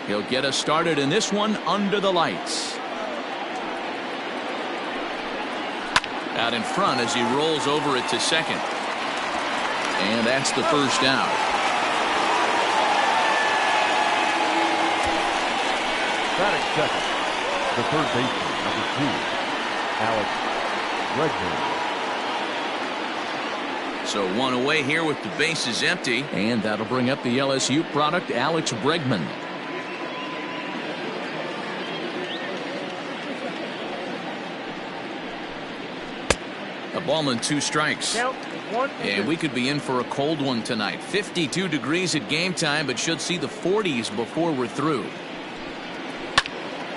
He'll get us started in this one under the lights. Out in front as he rolls over it to second. And that's the first out. Batting second, the third baseman, number 2, Alex Bregman. So one away here with the bases empty. And that'll bring up the LSU product, Alex Bregman. A ball and 2 strikes. And we could be in for a cold one tonight. 52 degrees at game time, but should see the 40s before we're through.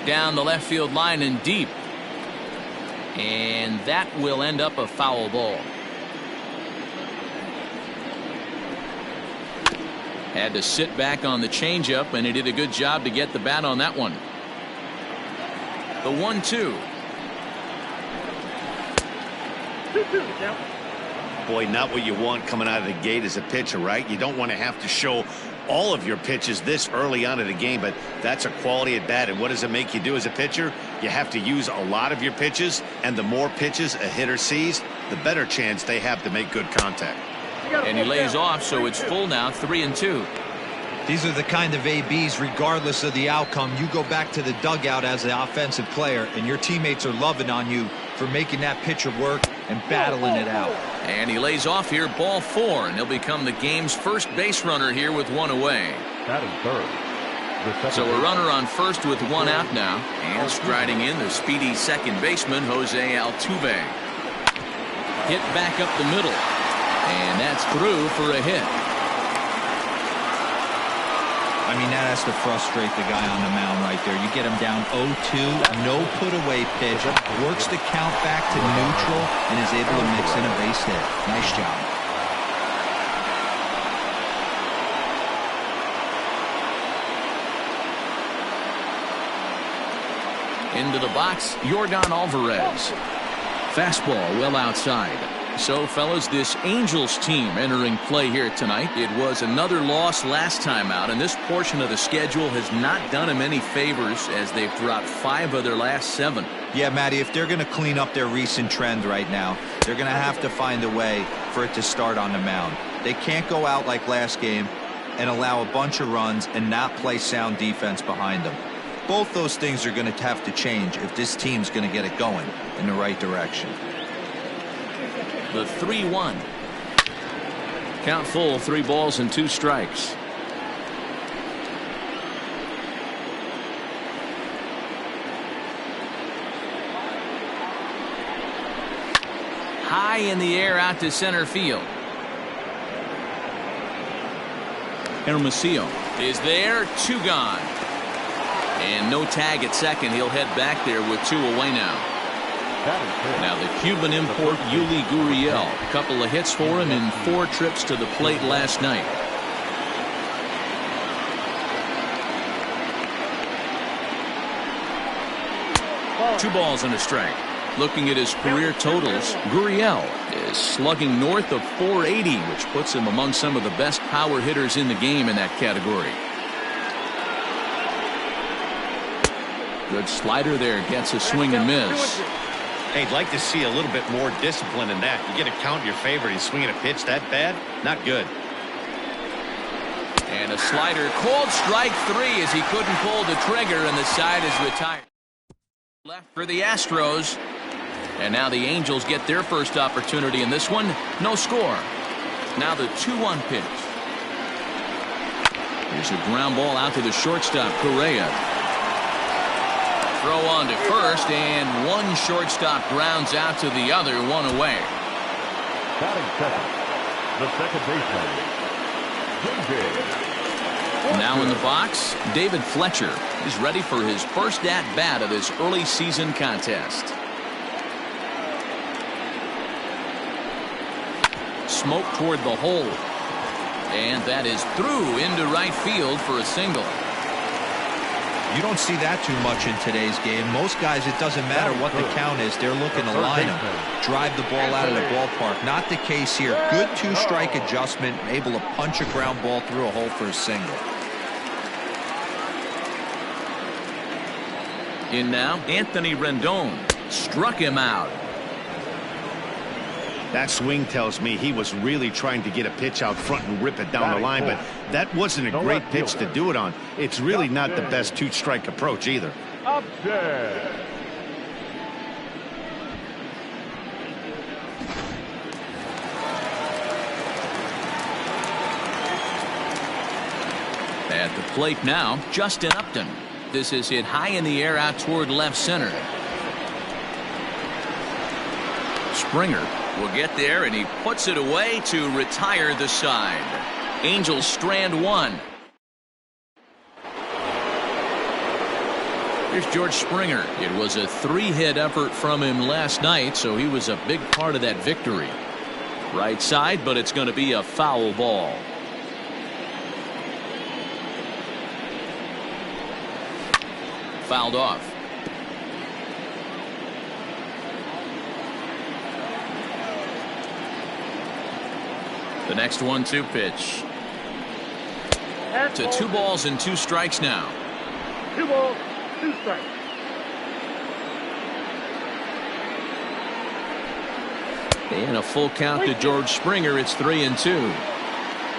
Down the left field line and deep. And that will end up a foul ball. Had to sit back on the changeup, and he did a good job to get the bat on that one. The 1-2. Boy, not what you want coming out of the gate as a pitcher, right? You don't want to have to show all of your pitches this early on in the game, but that's a quality at bat. And what does it make you do as a pitcher? You have to use a lot of your pitches, and the more pitches a hitter sees, the better chance they have to make good contact. And he lays off, so it's full now, 3-2. These are the kind of ABs, regardless of the outcome. You go back to the dugout as the offensive player, and your teammates are loving on you for making that pitcher work and battling it out. And he lays off here, ball 4, and he'll become the game's first base runner here with 1 away. Batting third. So a runner on first with 1 out now. And striding in, the speedy second baseman, Jose Altuve. Hit back up the middle. And that's through for a hit. I mean, that has to frustrate the guy on the mound right there. You get him down 0-2, no put-away pitch, works the count back to neutral, and is able to mix in a base hit. Nice job. Into the box, Yordan Alvarez. Fastball well outside. So, fellas, this Angels team entering play here tonight. It was another loss last time out, and this portion of the schedule has not done them any favors as they've dropped 5 of their last 7. Yeah, Matty, if they're going to clean up their recent trend right now, they're going to have to find a way for it to start on the mound. They can't go out like last game and allow a bunch of runs and not play sound defense behind them. Both those things are going to have to change if this team's going to get it going in the right direction. The 3-1. Count full, 3 balls and 2 strikes. High in the air out to center field. Hermosillo is there, 2 gone. And no tag at second. He'll head back there with 2 away now. Now the Cuban import Yuli Gurriel, a couple of hits for him in 4 trips to the plate last night. Two balls and a strike. Looking at his career totals, Gurriel is slugging north of 480, which puts him among some of the best power hitters in the game in that category. Good slider there, gets a swing and miss. Hey, I'd like to see a little bit more discipline in that. You get a count in your favor, he's swinging a pitch that bad, not good. And a slider, called strike 3 as he couldn't pull the trigger, and the side is retired. Left for the Astros. And now the Angels get their first opportunity in this one. No score. Now the 2-1 pitch. Here's a ground ball out to the shortstop, Correa. Throw on to first, and one shortstop grounds out to the other, 1 away. Batting second, the second baseman, now in the box, David Fletcher is ready for his first at-bat of this early season contest. Smoke toward the hole. And that is through into right field for a single. You don't see that too much in today's game. Most guys, it doesn't matter what the count is. They're looking to line them, drive the ball out of the ballpark. Not the case here. Good 2-strike adjustment, able to punch a ground ball through a hole for a single. In now, Anthony Rendon struck him out. That swing tells me he was really trying to get a pitch out front and rip it down the line, but that wasn't a great pitch to do it on. It's really not the best two-strike approach either. Upset. At the plate now, Justin Upton. This is hit high in the air out toward left center. Springer will get there, and he puts it away to retire the side. Angels strand one. Here's George Springer. It was a 3-hit effort from him last night, so he was a big part of that victory. Right side, but it's going to be a foul ball. Fouled off. The next 1-2 pitch. To 2 balls and 2 strikes now. 2 balls, 2 strikes. And a full count to George Springer. It's 3-2.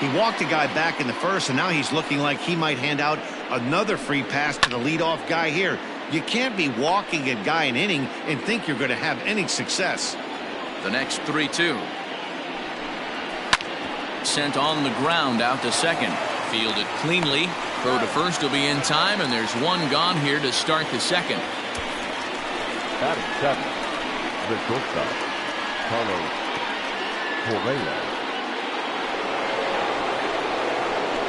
He walked a guy back in the first, and now he's looking like he might hand out another free pass to the leadoff guy here. You can't be walking a guy an inning and think you're going to have any success. The next 3-2. Sent on the ground out to second. Fielded cleanly. Throw to first will be in time, and there's one gone here to start the second. Batting 7, the shortstop, Correa.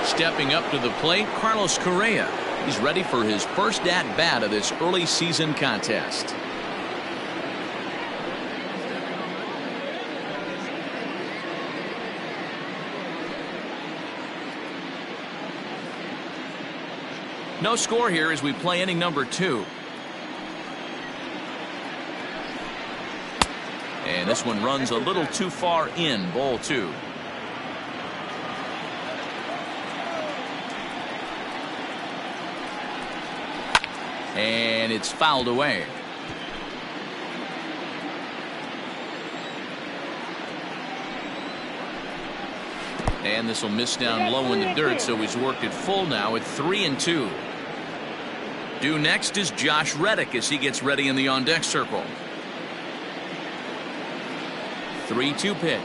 Stepping up to the plate, Carlos Correa. He's ready for his first at-bat of this early season contest. No score here as we play inning number 2. And this one runs a little too far in, ball 2. And it's fouled away. And this will miss down low in the dirt, so he's worked it full now at 3-2. Due next is Josh Reddick as he gets ready in the on-deck circle. 3-2 pitch.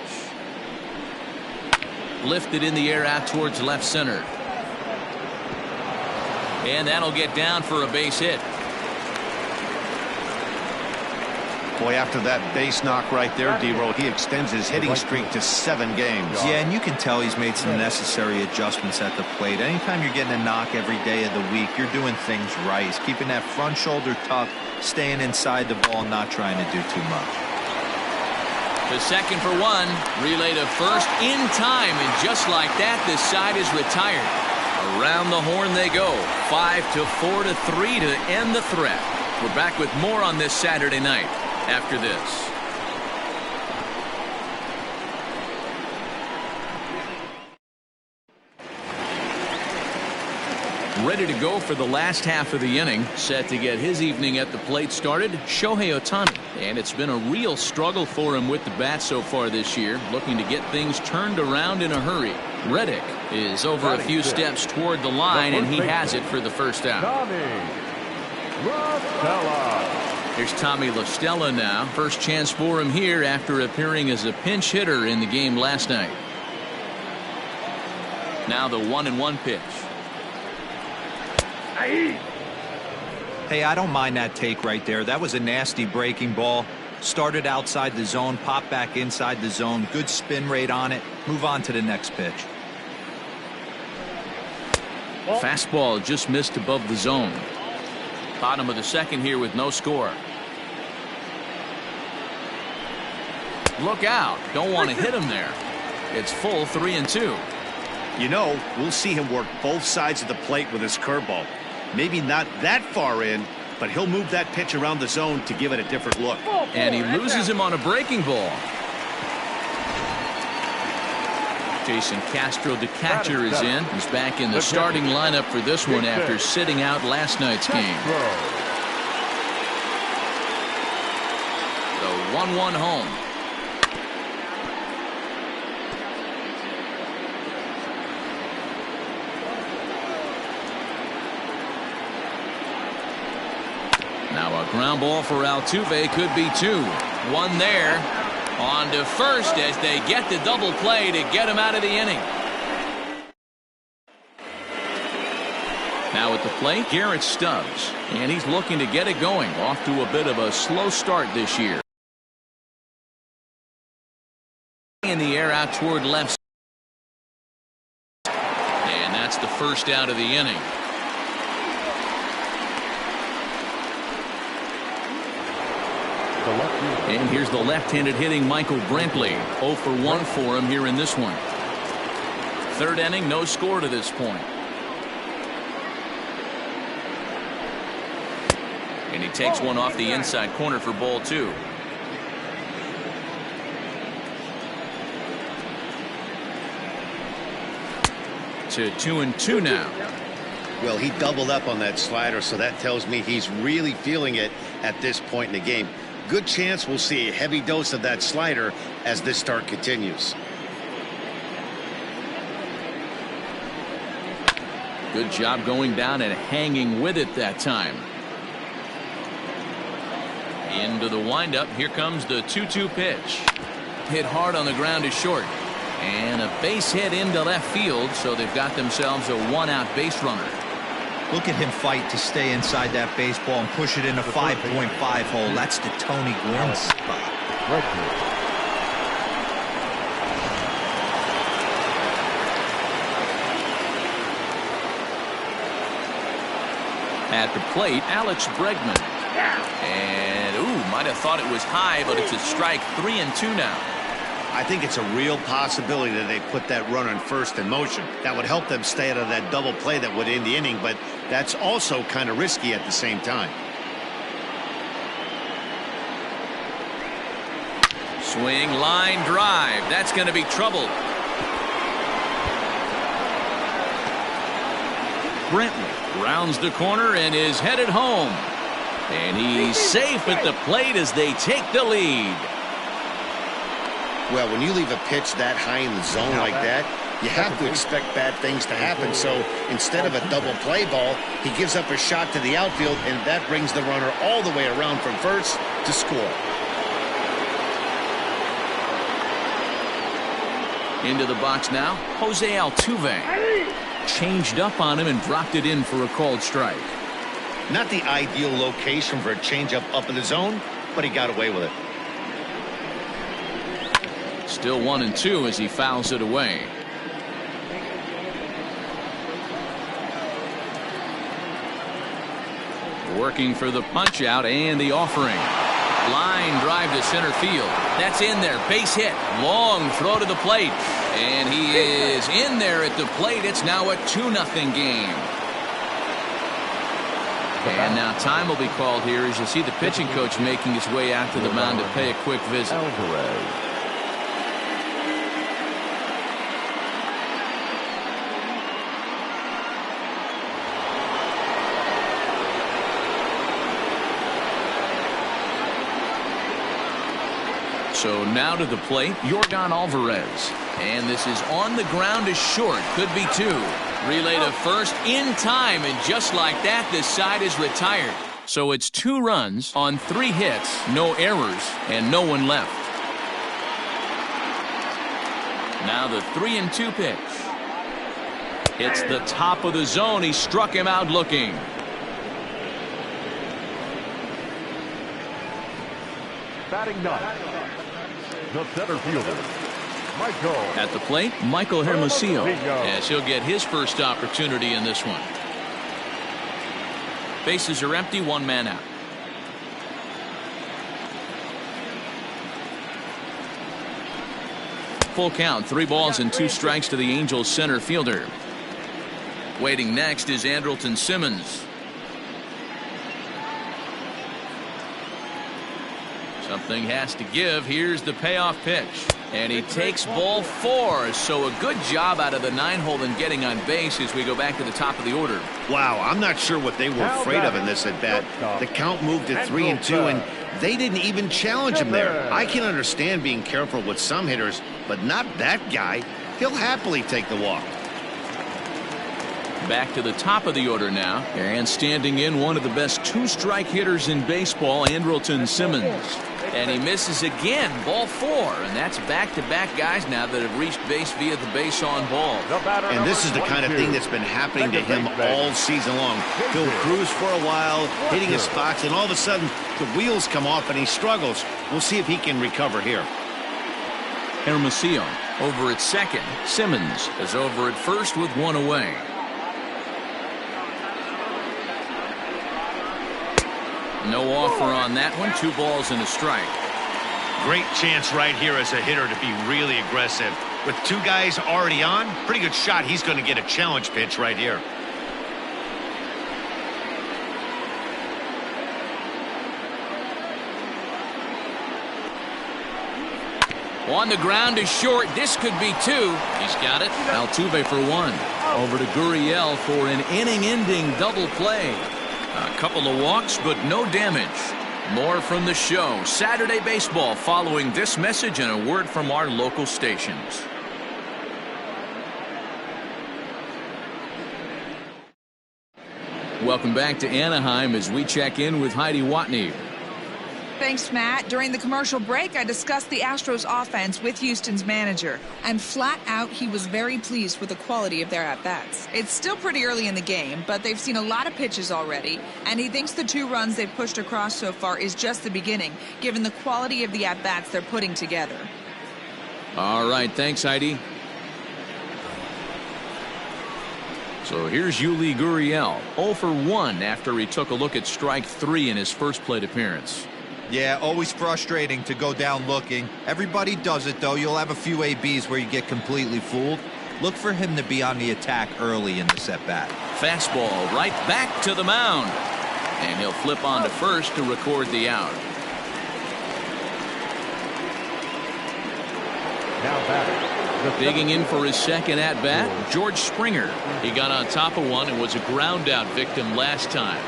Lifted in the air out towards left center. And that'll get down for a base hit. Boy, after that base knock right there, D-Roll, he extends his hitting streak to 7 games. Yeah, and you can tell he's made some necessary adjustments at the plate. Anytime you're getting a knock every day of the week, you're doing things right. He's keeping that front shoulder tucked, staying inside the ball, not trying to do too much. The second for one. Relay to first in time, and just like that, this side is retired. Around the horn they go. 5-4 to 3 to end the threat. We're back with more on this Saturday night after this. Ready to go for the last half of the inning. Set to get his evening at the plate started, Shohei Ohtani. And it's been a real struggle for him with the bat so far this year. Looking to get things turned around in a hurry. Reddick is over a few steps toward the line, and he has it for the first out. Here's Tommy La Stella now. First chance for him here after appearing as a pinch hitter in the game last night. Now the 1-1 pitch. Hey, I don't mind that take right there. That was a nasty breaking ball. Started outside the zone, popped back inside the zone. Good spin rate on it. Move on to the next pitch. Fastball just missed above the zone. Bottom of the second here with no score. Look out. Don't want to hit him there. It's full 3-2. You know, we'll see him work both sides of the plate with his curveball. Maybe not that far in, but he'll move that pitch around the zone to give it a different look. And he loses him on a breaking ball. Jason Castro, the catcher, is in. He's back in the starting lineup for this one after sitting out last night's game. 1-1 home. Now a ground ball for Altuve, could be 2. 1 there. On to first as they get the double play to get him out of the inning. Now at the plate, Garrett Stubbs, and he's looking to get it going. Off to a bit of a slow start this year. In the air out toward left. And that's the first out of the inning. And here's the left-handed hitting Michael Brantley. 0 for 1 for him here in this one. Third inning, no score to this point. And he takes one off the inside corner for ball 2. To 2-2 now. Well, he doubled up on that slider, so that tells me he's really feeling it at this point in the game. Good chance we'll see a heavy dose of that slider as this start continues. Good job going down and hanging with it that time. Into the windup. Here comes the 2-2 pitch. Hit hard on the ground is short. And a base hit into left field, so they've got themselves a 1-out base runner. Look at him fight to stay inside that baseball and push it in a 5.5 hole. That's the Tony Gwynn spot. At the plate, Alex Bregman. And, might have thought it was high, but it's a strike. 3-2 now. I think it's a real possibility that they put that runner in first in motion. That would help them stay out of that double play that would end the inning, but that's also kind of risky at the same time. Swing, line drive. That's going to be trouble. Brenton rounds the corner and is headed home. And he's safe at the plate as they take the lead. Well, when you leave a pitch that high in the zone like that, you have to expect bad things to happen. So instead of a double play ball, he gives up a shot to the outfield, and that brings the runner all the way around from first to score. Into the box now, Jose Altuve. Changed up on him and dropped it in for a called strike. Not the ideal location for a changeup up in the zone, but he got away with it. Still 1-2 as he fouls it away. Working for the punch out and the offering. Line drive to center field. That's in there. Base hit. Long throw to the plate. And he is in there at the plate. It's now a 2-0 game. And now time will be called here as you see the pitching coach making his way out to the mound to pay a quick visit. So now to the plate, Yordan Alvarez. And this is on the ground is short. Could be 2. Relay to first in time, and just like that, this side is retired. So it's 2 runs on 3 hits, no errors, and no one left. Now the 3-2 pitch. It's the top of the zone. He struck him out looking. Batting 9. The center fielder, Michael. At the plate, Michael Hermosillo, as he'll get his first opportunity in this one. Bases are empty, 1 man out. Full count, 3 balls and 2 strikes to the Angels center fielder. Waiting next is Andrelton Simmons. Something has to give. Here's the payoff pitch. And he takes ball 4, so a good job out of the 9-hole in getting on base as we go back to the top of the order. Wow, I'm not sure what they were afraid of in this at-bat. The count moved to 3-2, and they didn't even challenge him there. I can understand being careful with some hitters, but not that guy. He'll happily take the walk. Back to the top of the order now, and standing in, one of the best 2-strike hitters in baseball, Andrelton Simmons. And he misses again, ball 4, and that's back-to-back guys now that have reached base via the base on ball. And this is the kind of thing that's been happening to him all season long. He'll cruise for a while, hitting his spots, and all of a sudden the wheels come off and he struggles. We'll see if he can recover here. Hermosillo over at second. Simmons is over at first with 1 away. No offer on that one. 2 balls and a strike. Great chance right here as a hitter to be really aggressive. With 2 guys already on, pretty good shot. He's going to get a challenge pitch right here. On the ground to short. This could be 2. He's got it. Altuve for 1. Over to Gurriel for an inning-ending double play. A couple of walks, but no damage. More from the show. Saturday Baseball following this message and a word from our local stations. Welcome back to Anaheim as we check in with Heidi Watney. Thanks, Matt. During the commercial break, I discussed the Astros offense with Houston's manager, and flat out, he was very pleased with the quality of their at-bats. It's still pretty early in the game, but they've seen a lot of pitches already, and he thinks the 2 runs they've pushed across so far is just the beginning, given the quality of the at-bats they're putting together. All right, thanks, Heidi. So here's Yuli Gurriel, 0 for 1 after he took a look at strike 3 in his first plate appearance. Yeah, always frustrating to go down looking. Everybody does it, though. You'll have a few ABs where you get completely fooled. Look for him to be on the attack early in the at-bat. Fastball right back to the mound. And he'll flip on to first to record the out. Now batting. Digging in for his second at-bat, George Springer. He got on top of one and was a ground-out victim last time.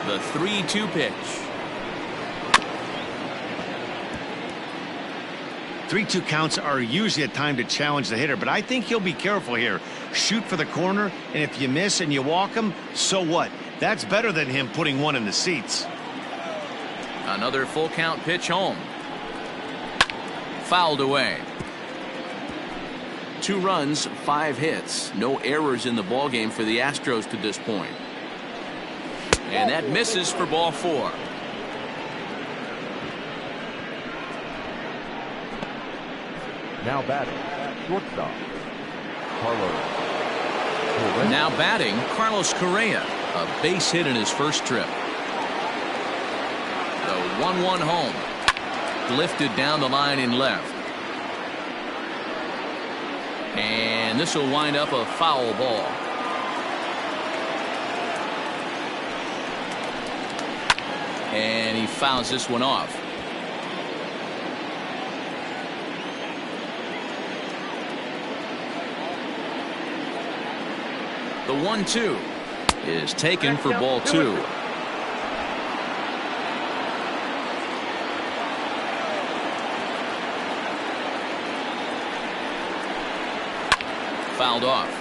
The 3-2 pitch. 3-2 counts are usually a time to challenge the hitter, but I think he'll be careful here. Shoot for the corner, and if you miss and you walk him, so what? That's better than him putting 1 in the seats. Another full count pitch home. Fouled away. 2 runs, 5 hits. No errors in the ballgame for the Astros to this point. And that misses for ball 4. Now batting. Shortstop. Carlos. Now batting, Carlos Correa. A base hit in his first trip. The 1-1 home. Lifted down the line in left. And this will wind up a foul ball. And he fouls this one off. The 1-2 is taken for ball 2. Fouled off.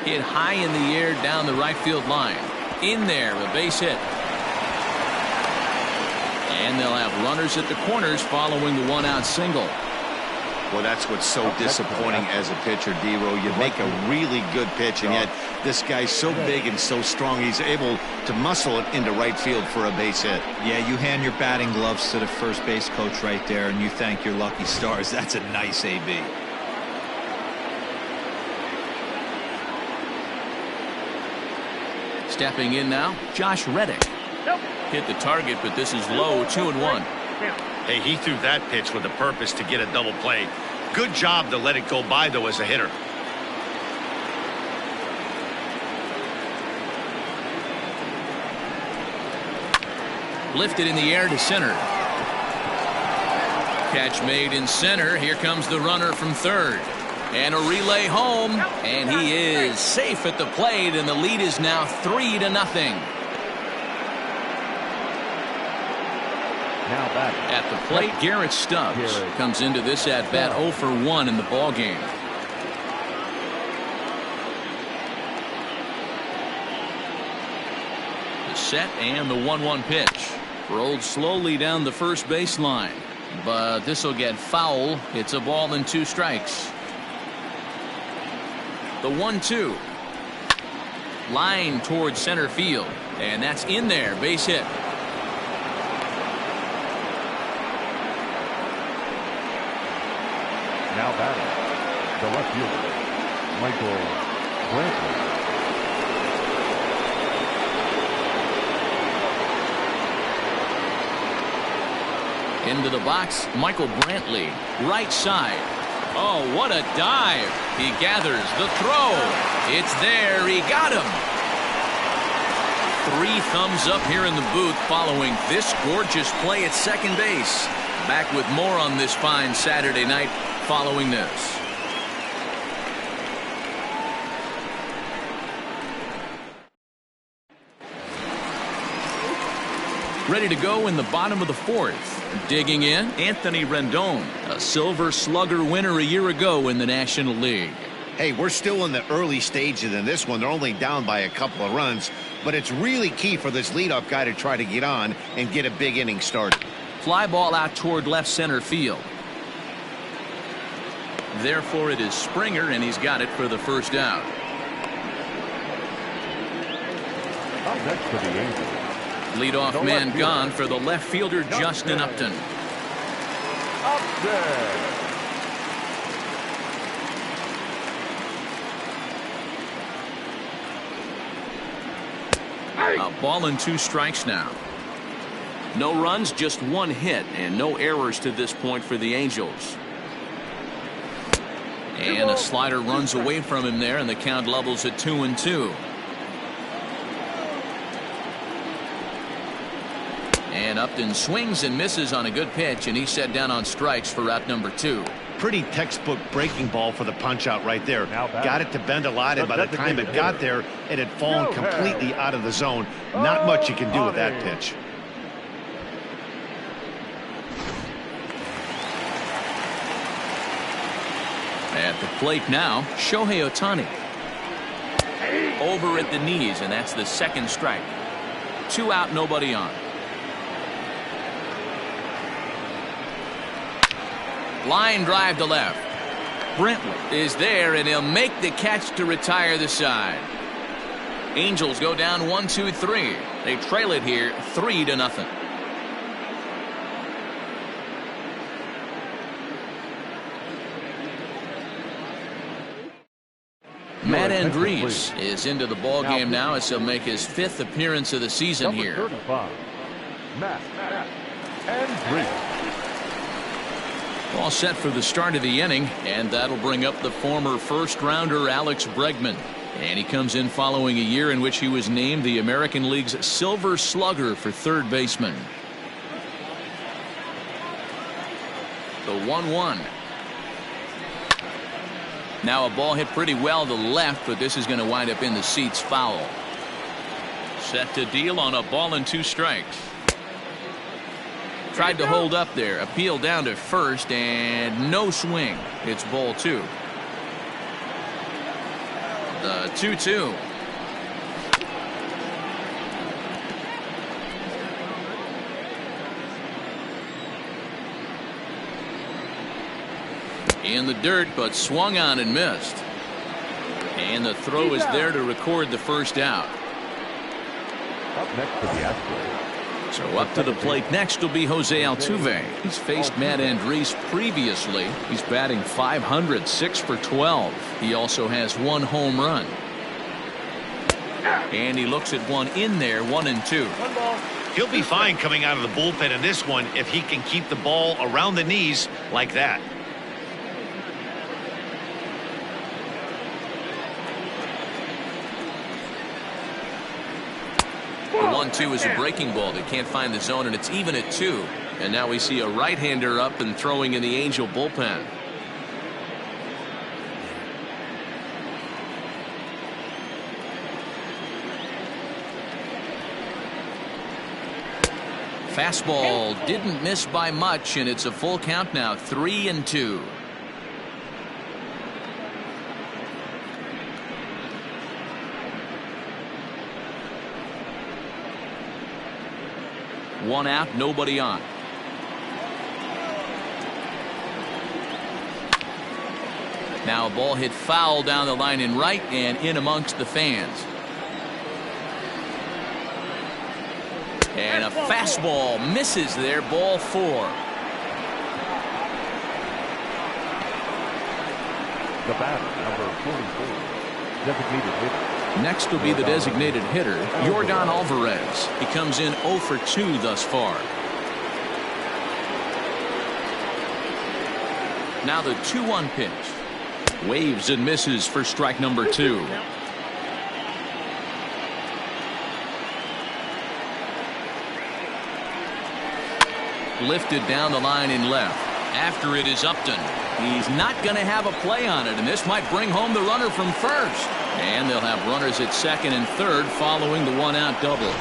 Hit high in the air down the right field line. In there, a base hit. And they'll have runners at the corners following the 1-out single. Well, that's what's so disappointing as a pitcher, D-Row. You make a really good pitch, and yet this guy's so big and so strong, he's able to muscle it into right field for a base hit. Yeah, you hand your batting gloves to the first base coach right there, and you thank your lucky stars. That's a nice AB. Stepping in now, Josh Reddick. Hit the target, but this is low, 2-1. Hey, he threw that pitch with a purpose to get a double play. Good job to let it go by, though, as a hitter. Lifted in the air to center. Catch made in center. Here comes the runner from third. And a relay home. And he is safe at the plate, and the lead is now 3-0. Now back at the plate, Garrett Stubbs comes into this at-bat 0 for 1 in the ballgame. The set and the 1-1 pitch. Rolled slowly down the first baseline, but this will get foul. It's a ball and 2 strikes. The 1-2. Line towards center field, and that's in there. Base hit. now batting, the left fielder, Michael Brantley. Into the box, Michael Brantley, right side. Oh, what a dive. He gathers the throw. It's there. He got him. 3 thumbs up here in the booth following this gorgeous play at second base. Back with more on this fine Saturday night following this. Ready to go in the bottom of the 4th. Digging in, Anthony Rendon, a Silver Slugger winner a year ago in the National League. Hey, we're still in the early stages in this one. They're only down by a couple of runs, but it's really key for this leadoff guy to try to get on and get a big inning started. Fly ball out toward left center field. Therefore, it is Springer, and he's got it for the first out. Up next for the Angels. Leadoff man gone for the left fielder, Justin Upton. A ball and 2 strikes now. No runs, just 1 hit, and no errors to this point for the Angels. And a slider runs away from him there, and the count levels at 2-2. And Upton swings and misses on a good pitch, and he's set down on strikes for out number 2. Pretty textbook breaking ball for the punch out right there. Got it to bend a lot, and by the time it got there, it had fallen completely out of the zone. Not much you can do with that pitch. At the plate now, Shohei Ohtani. Over at the knees, and that's the 2nd strike. 2 out, nobody on. Line drive to left. Brantley is there, and he'll make the catch to retire the side. Angels go down 1-2-3. They trail it here 3-0. Madden and NBA is into the ball game now as he'll make his 5th appearance of the season here. 35, Matt and NBA. All set for the start of the inning, and that'll bring up the former first-rounder Alex Bregman. And he comes in following a year in which he was named the American League's Silver Slugger for third baseman. The 1-1. Now a ball hit pretty well to left, but this is going to wind up in the seats foul. Set to deal on a ball and 2 strikes. Tried to hold up there. Appeal down to first, and no swing. It's ball 2. The 2-2. In the dirt, but swung on and missed. And the throw is there to record the first out. Up next for the Astros. So up to the plate next will be Jose Altuve. He's faced Matt Andriese previously. He's batting .500, 6 for 12. He also has 1 home run. And he looks at one in there, 1-2. He'll be fine coming out of the bullpen in this one if he can keep the ball around the knees like that. 1-2 is a breaking ball. They can't find the zone, and it's even at 2. And now we see a right-hander up and throwing in the Angel bullpen. Fastball didn't miss by much, and it's a full count now, 3-2. One out, nobody on. Now a ball hit foul down the line in right and in amongst the fans. And a fastball misses there, ball 4. The batter, number 44, designated hitter. Next will be the designated hitter, Yordan Alvarez. He comes in 0 for 2 thus far. Now the 2-1 pitch. Waves and misses for strike number 2. Lifted down the line in left. After it is Upton. He's not going to have a play on it, and this might bring home the runner from first. And they'll have runners at second and third following the 1-out double.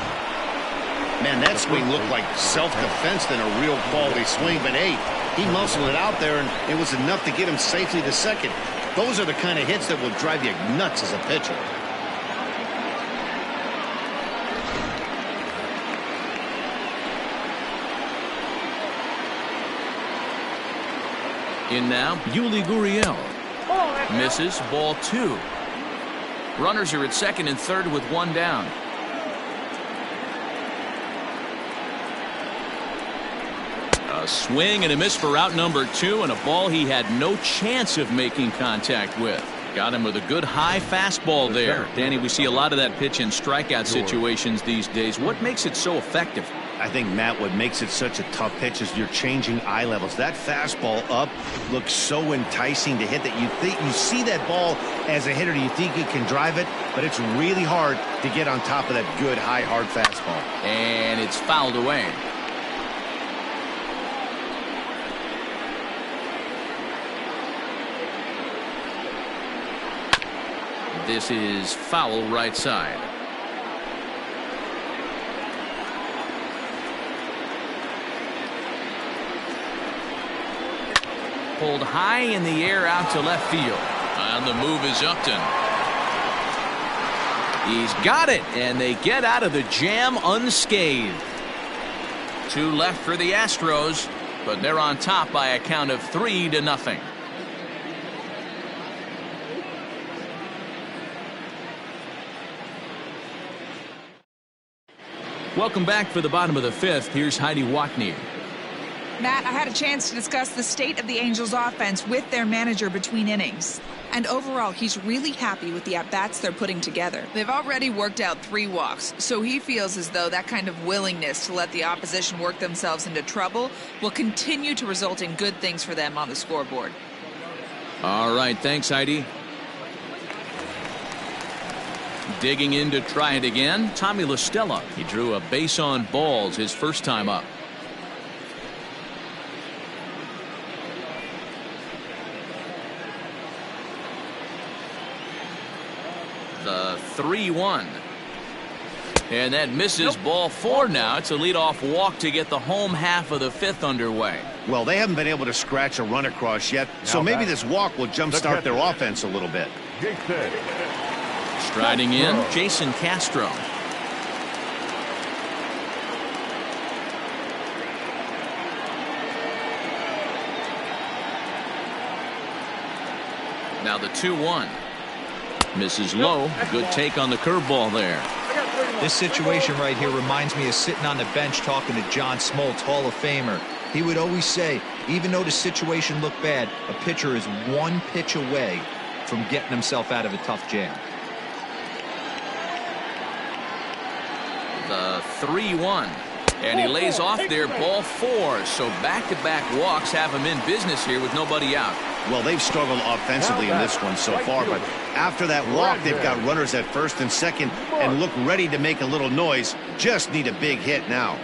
Man, that swing looked like self-defense than a real quality swing, but hey, he muscled it out there, and it was enough to get him safely to second. Those are the kind of hits that will drive you nuts as a pitcher. In now, Yuli Gurriel. Misses, ball 2. Runners are at second and third with 1 down. A swing and a miss for out number 2, and a ball he had no chance of making contact with. Got him with a good high fastball there. Danny, we see a lot of that pitch in strikeout situations these days. What makes it so effective? I think, Matt, what makes it such a tough pitch is you're changing eye levels. That fastball up looks so enticing to hit that you see that ball as a hitter, you think you can drive it, but it's really hard to get on top of that good high hard fastball. And it's fouled away. This is foul right side. Pulled high in the air out to left field. On the move is Upton. He's got it, and they get out of the jam unscathed. 2 left for the Astros, but they're on top by a count of 3-0. Welcome back for the bottom of the 5th. Here's Heidi Watney. Matt, I had a chance to discuss the state of the Angels offense with their manager between innings. And overall, he's really happy with the at-bats they're putting together. They've already worked out 3 walks, so he feels as though that kind of willingness to let the opposition work themselves into trouble will continue to result in good things for them on the scoreboard. All right, thanks, Heidi. Digging in to try it again, Tommy La Stella. He drew a base on balls his first time up. The 3-1. And that misses, ball 4 now. It's a leadoff walk to get the home half of the 5th underway. Well, they haven't been able to scratch a run across yet, so maybe this walk will jumpstart their offense a little bit. Striding in, Jason Castro. Now the 2-1. Misses low. Good take on the curveball there. This situation right here reminds me of sitting on the bench talking to John Smoltz, Hall of Famer. He would always say, even though the situation looked bad, a pitcher is 1 pitch away from getting himself out of a tough jam. The 3-1. And he lays off there, ball 4. So back-to-back walks have him in business here with nobody out. Well, they've struggled offensively in this one so far, but after that walk, they've got runners at first and second and look ready to make a little noise. Just need a big hit now.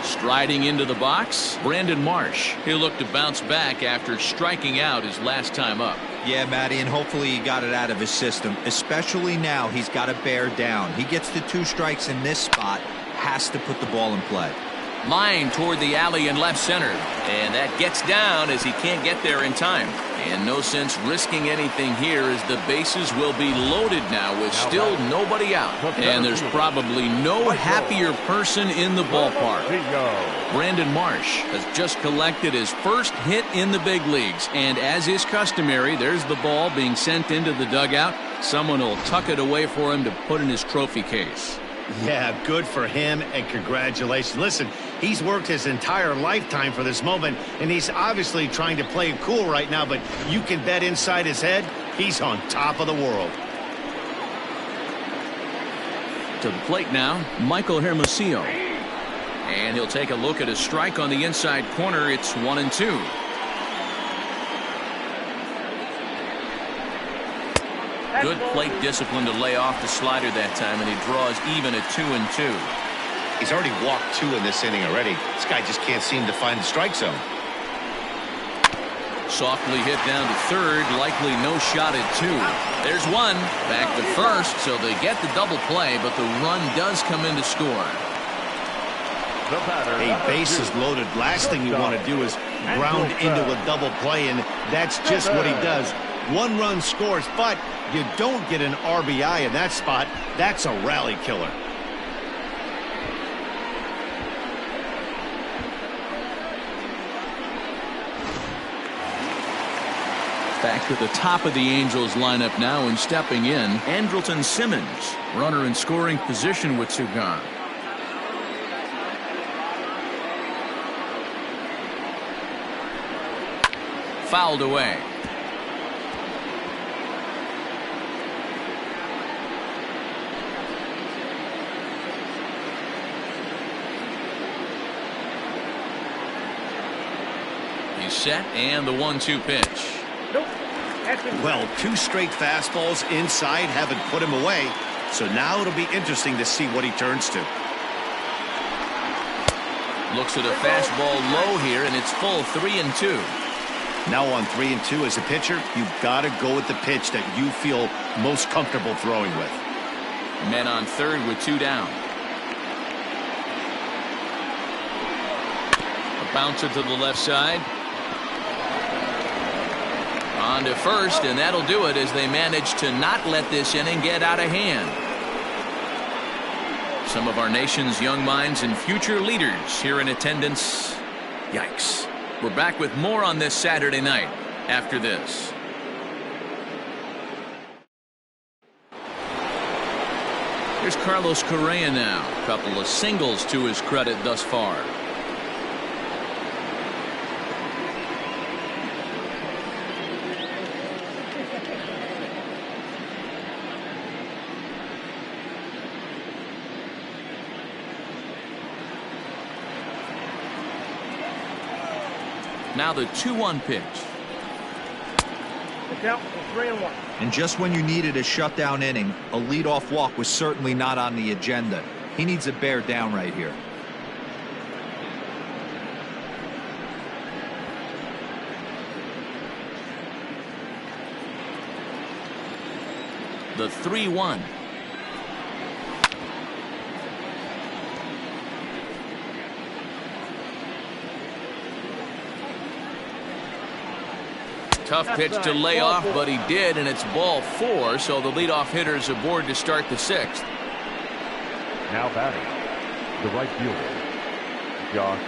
Striding into the box, Brandon Marsh. He'll look to bounce back after striking out his last time up. Yeah, Matty, and hopefully he got it out of his system, especially now he's got to bear down. He gets the 2 strikes in this spot, has to put the ball in play. Line toward the alley in left center, and that gets down as he can't get there in time. And no sense risking anything here as the bases will be loaded now with still nobody out. And there's probably no happier person in the ballpark. Brandon Marsh has just collected his first hit in the big leagues, and as is customary, there's the ball being sent into the dugout. Someone will tuck it away for him to put in his trophy case. Yeah, good for him, and congratulations. Listen, he's worked his entire lifetime for this moment, and he's obviously trying to play it cool right now, but you can bet inside his head, he's on top of the world. To the plate now, Michael Hermosillo. And he'll take a look at a strike on the inside corner. It's 1-2. Good plate discipline to lay off the slider that time, and he draws even at 2-2. He's already walked 2 in this inning already. This guy just can't seem to find the strike zone. Softly hit down to third, likely no shot at 2. There's one. Back to first, so they get the double play, but the run does come in to score. Hey, bases loaded. Last thing you want to do is ground into a double play, and that's just what he does. 1 run scores, but you don't get an RBI in that spot. That's a rally killer. Back to the top of the Angels lineup now, and stepping in, Andrelton Simmons, runner in scoring position with 2 gone. Fouled away. He's set, and the 1-2 pitch. Well, 2 straight fastballs inside haven't put him away, so now it'll be interesting to see what he turns to. Looks at a fastball low here, and it's full 3-2. Now on 3-2 as a pitcher, you've got to go with the pitch that you feel most comfortable throwing with. Men on third with 2 down. A bouncer to the left side. On to first, and that'll do it as they manage to not let this inning get out of hand. Some of our nation's young minds and future leaders here in attendance. Yikes. We're back with more on this Saturday night after this. Here's Carlos Correa now. A couple of singles to his credit thus far. Now the 2-1 pitch. And just when you needed a shutdown inning, a leadoff walk was certainly not on the agenda. He needs to bear down right here. The 3-1. Tough pitch to lay off, but he did, and it's ball 4, so the leadoff hitter's aboard to start the 6th. Now batting, the right fielder, Josh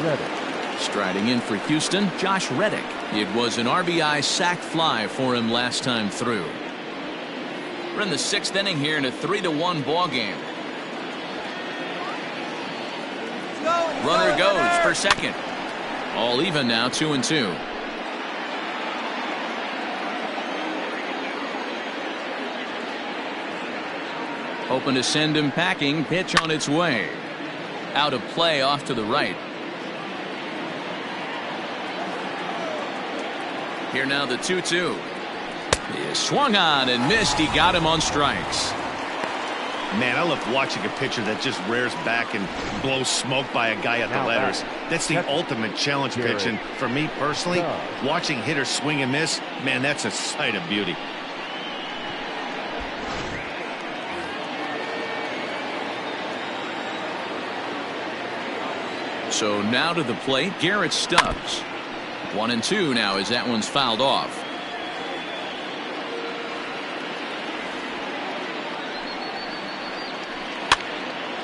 Reddick. Striding in for Houston, Josh Reddick. It was an RBI sac fly for him last time through. We're in the 6th inning here in a 3-1 ball game. Runner goes for second. All even now, 2-2. 0 hoping to send him packing. Pitch on its way. Out of play off to the right. Here now the 2-2. He swung on and missed. He got him on strikes. Man, I love watching a pitcher that just rears back and blows smoke by a guy at the letters. That's the ultimate challenge pitch. And for me personally, watching hitters swing and miss, man, that's a sight of beauty. So now to the plate, Garrett Stubbs. 1-2 now as that one's fouled off.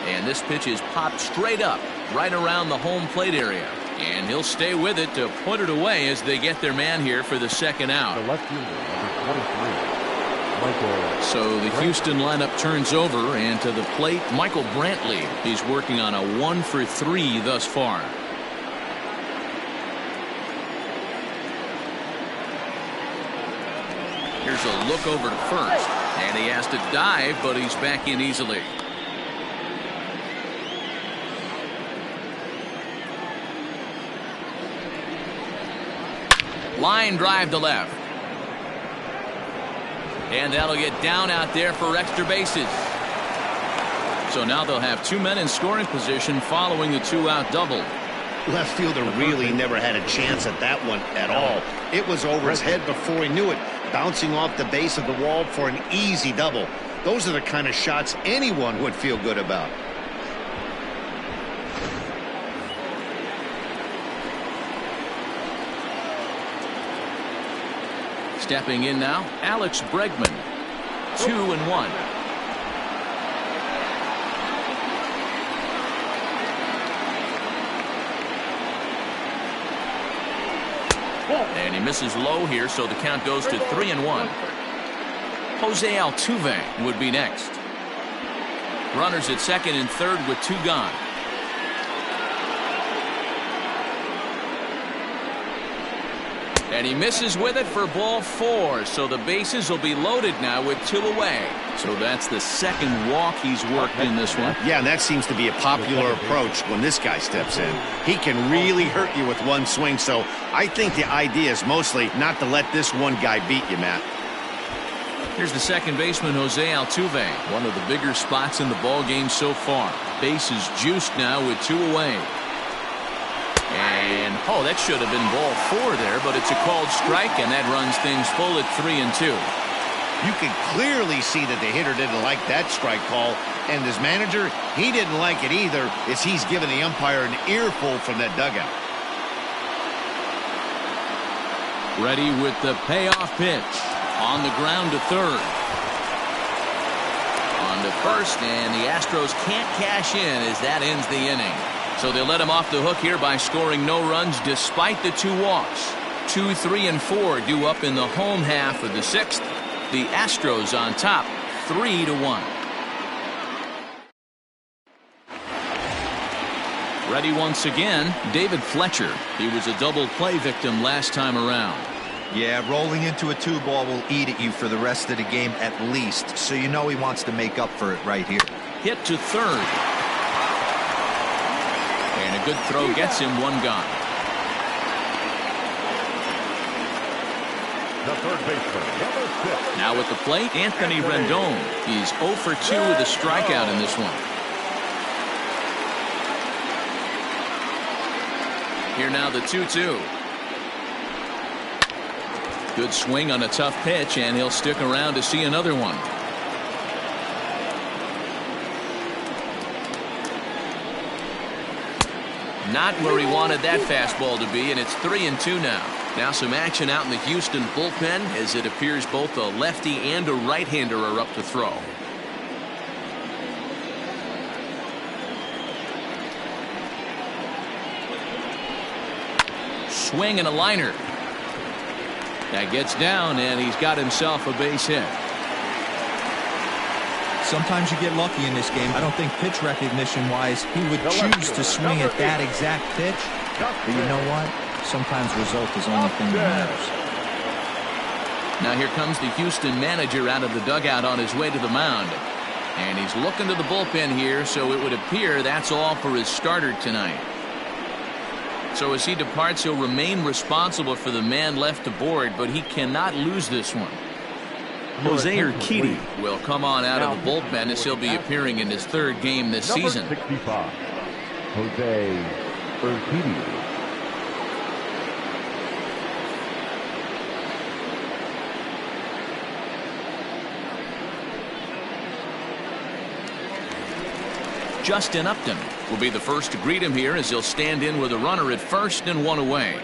And this pitch is popped straight up, right around the home plate area. And he'll stay with it to put it away as they get their man here for the second out. The left fielder, number 23, Michael. So the Houston lineup turns over, and to the plate, Michael Brantley. He's working on a 1-for-3 thus far. Here's a look over to first, and he has to dive, but he's back in easily. Line drive to left. And that'll get down out there for extra bases. So now they'll have 2 men in scoring position following the 2-out double. Left fielder really never had a chance at that one at all. It was over his head before he knew it, bouncing off the base of the wall for an easy double. Those are the kind of shots anyone would feel good about. Stepping in now, Alex Bregman. 2-1. And he misses low here, so the count goes to 3-1. Jose Altuve would be next. Runners at second and third with 2 gone. And he misses with it for ball 4. So the bases will be loaded now with 2 away. So that's the second walk he's worked in this one. Yeah, and that seems to be a popular approach when this guy steps in. He can really hurt you with one swing. So I think the idea is mostly not to let this one guy beat you, Matt. Here's the second baseman, Jose Altuve. One of the bigger spots in the ball game so far. Bases juiced now with 2 away. And, oh, that should have been ball 4 there, but it's a called strike, and that runs things full at 3-2. You can clearly see that the hitter didn't like that strike call, and his manager, he didn't like it either, as he's given the umpire an earful from that dugout. Ready with the payoff pitch. On the ground to third. On to first, and the Astros can't cash in as that ends the inning. So they'll let him off the hook here by scoring no runs despite the 2 walks. 2, 3, and 4 due up in the home half of the 6th. The Astros on top, 3-1. Ready once again, David Fletcher. He was a double play victim last time around. Yeah, rolling into a 2-ball will eat at you for the rest of the game at least. So you know he wants to make up for it right here. Hit to third. And a good throw gets him 1 gone. The third baseman, number 6. Now at the plate, Anthony Rendon. He's 0 for 2 with a strikeout in this one. Here now the 2-2. Good swing on a tough pitch, and he'll stick around to see another one. Not where he wanted that fastball to be, and it's 3-2 now. Now some action out in the Houston bullpen as it appears both a lefty and a right-hander are up to throw. Swing and a liner. That gets down, and he's got himself a base hit. Sometimes you get lucky in this game. I don't think pitch recognition-wise he would choose to swing at that exact pitch. But you know what? Sometimes result is the only thing that matters. Now here comes the Houston manager out of the dugout on his way to the mound. And he's looking to the bullpen here, so it would appear that's all for his starter tonight. So as he departs, he'll remain responsible for the man left to board, but he cannot lose this one. Jose Urquidy will come on out of the bullpen as he'll be appearing in his third game this season. 65, Jose Urquidy. Justin Upton will be the first to greet him here as he'll stand in with a runner at first and one away.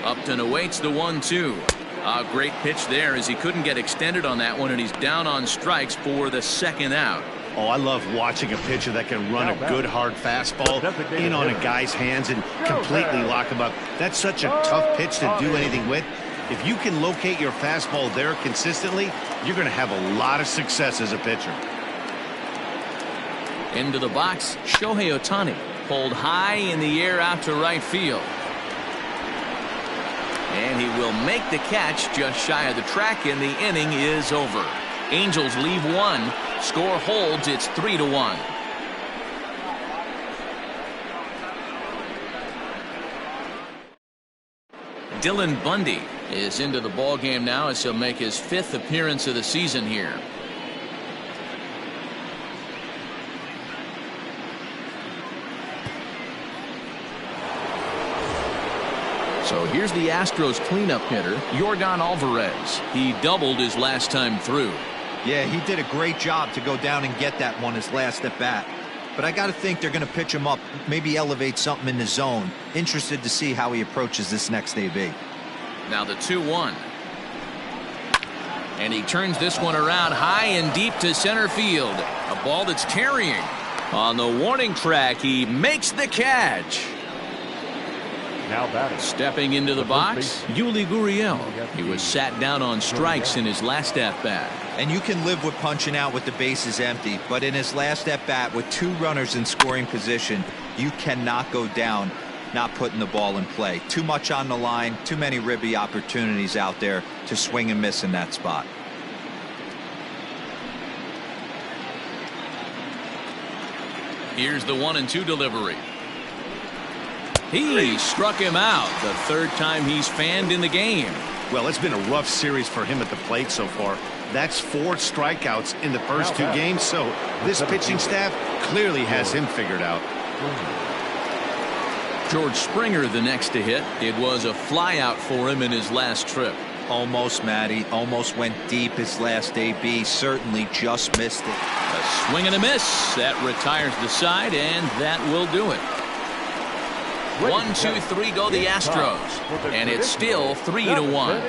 Upton awaits the 1-2. A great pitch there as he couldn't get extended on that one, and he's down on strikes for the second out. Oh, I love watching a pitcher that can run a good hard fastball in on a guy's hands and completely lock him up. That's such a tough pitch to do anything with. If you can locate your fastball there consistently, you're going to have a lot of success as a pitcher. Into the box, Shohei Ohtani pulled high in the air out to right field. And he will make the catch just shy of the track, and the inning is over. Angels leave one. Score holds. It's 3-1. Dylan Bundy is into the ball game now as he'll make his 5th appearance of the season here. So here's the Astros cleanup hitter, Yordan Alvarez. He doubled his last time through. Yeah, he did a great job to go down and get that one his last at bat. But I got to think they're going to pitch him up, maybe elevate something in the zone. Interested to see how he approaches this next AB. Now the 2-1. And he turns this one around high and deep to center field. A ball that's carrying. On the warning track, he makes the catch. Now batting. Stepping into the box, Yuli Gurriel. He was sat down on strikes in his last at-bat. And you can live with punching out with the bases empty, but in his last at-bat with 2 runners in scoring position, you cannot go down not putting the ball in play. Too much on the line, too many ribby opportunities out there to swing and miss in that spot. Here's the 1-2 delivery. He struck him out the 3rd time he's fanned in the game. Well, it's been a rough series for him at the plate so far. That's 4 strikeouts in the first 2 games, so this pitching staff clearly has him figured out. George Springer the next to hit. It was a flyout for him in his last trip. Almost, Matty. Almost went deep his last AB. Certainly just missed it. A swing and a miss. That retires the side, and that will do it. 1, 2, 3 go the Astros, and it's still 3-1.